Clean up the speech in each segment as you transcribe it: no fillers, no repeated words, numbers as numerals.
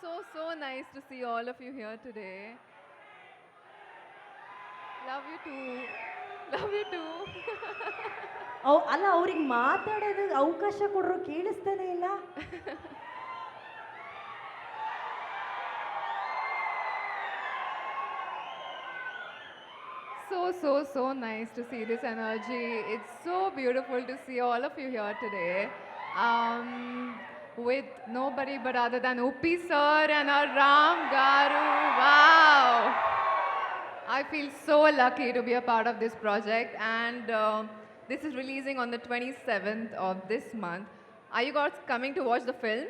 So nice to see all of you here today. Love you too. Love you too. ಅಲ್ಲ ಅವ್ರಿಗೆ ಮಾತಾಡೋದಕ್ಕೆ ಅವಕಾಶ ಕೊಡ್ರು ಕೇಳಿಸ್ತಾನೆ ಇಲ್ಲ. So nice to see this energy. It's so beautiful to see all of you here today. With nobody but other than Uppi sir and our Ram Garu. Wow! I feel so lucky to be a part of this project, and this is releasing on the 27th of this month. Are you guys coming to watch the film?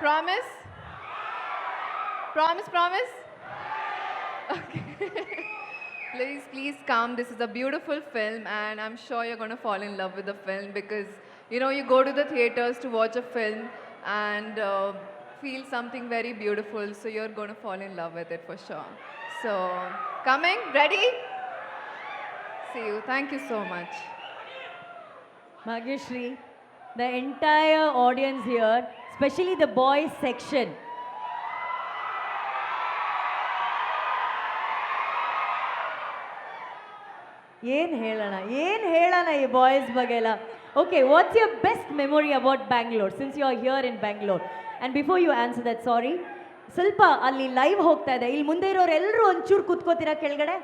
Promise? Promise? Okay. Please come. This is a beautiful film, and I'm sure you're going to fall in love with the film because you go to the theaters to watch a film and feel something very beautiful. So you're going to fall in love with it for sure. So, coming? Ready? See you. Thank you so much. Bhagyashree, the entire audience here, especially the boys section. ಏನು ಹೇಳೋಣ ಈ boys ಬಗ್ಗೆ ಎಲ್ಲ. Okay, what's your best memory about Bangalore since you are here in Bangalore? And before you answer that, sorry, ಸ್ವಲ್ಪ ಅಲ್ಲಿ live ಹೋಗ್ತಾ ಇದೆ, ಇಲ್ಲಿ ಮುಂದೆ ಇರೋರು ಎಲ್ಲರೂ ಒಂಚೂರು ಕೂತ್ಕೋತೀರಾ ಕೆಳಗಡೆ?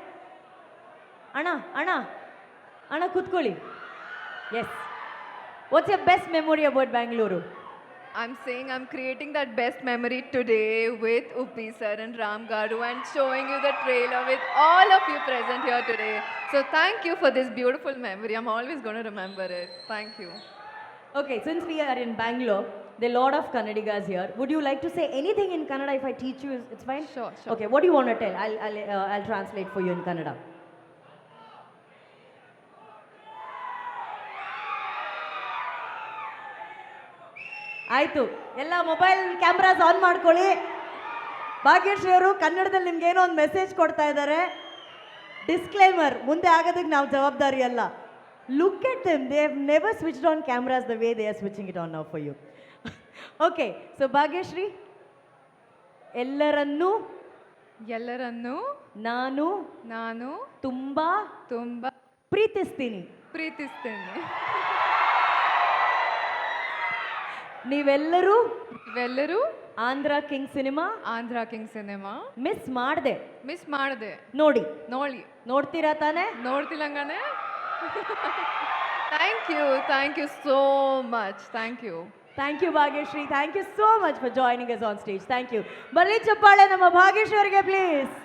ಅಣ್ಣ ಅಣ್ಣ ಅಣ್ಣ ಕೂತ್ಕೊಳ್ಳಿ. Yes, what's your best memory about Bangalore? I'm saying I'm creating that best memory today with Uppi sir and Ram Garu and showing you the trailer with all of you present here today. So thank you for this beautiful memory. I'm always going to remember it. Thank you. Okay, since we are in Bangalore, there are a lot of Kannadigas here. Would you like to say anything in Kannada if I teach you? It's fine? Sure. Okay, what do you want to tell? I'll translate for you in Kannada. ಆಯಿತು, ಎಲ್ಲ mobile cameras on ಮಾಡ್ಕೊಳ್ಳಿ. ಭಾಗ್ಯಶ್ರೀ ಅವರು ಕನ್ನಡದಲ್ಲಿ ನಿಮ್ಗೆ ಏನೋ ಒಂದು message ಕೊಡ್ತಾ ಇದ್ದಾರೆ. ಡಿಸ್ಕ್ಲೇಮರ್, ಮುಂದೆ ಆಗೋದಕ್ಕೆ ನಾವು ಜವಾಬ್ದಾರಿ ಅಲ್ಲ. Look at them, they have never switched on cameras the way they are switching it on now for you. Okay, so Bhagyashree, ಎಲ್ಲರನ್ನೂ ನಾನು ತುಂಬಾ ಪ್ರೀತಿಸ್ತೀನಿ. ನೀವೆಲ್ಲರೂ ಆಂಧ್ರ ಕಿಂಗ್ ಸಿನಿಮಾ ಮಿಸ್ ಮಾಡಿದೆ ನೋಡ್ತೀರಾ ತಾನೆ? ನೋಡ್ತಿಲ್ಲಂಗಾನೆ. Thank you so much. Thank you Bhagyashree. Thank you so much for joining us on stage. Thank you. ಬರ್ಲಿ ಚಪ್ಪಾಳೆ ನಮ್ಮ ಭಾಗ್ಯಶ್ರೀ ಅವರಿಗೆ ಪ್ಲೀಸ್.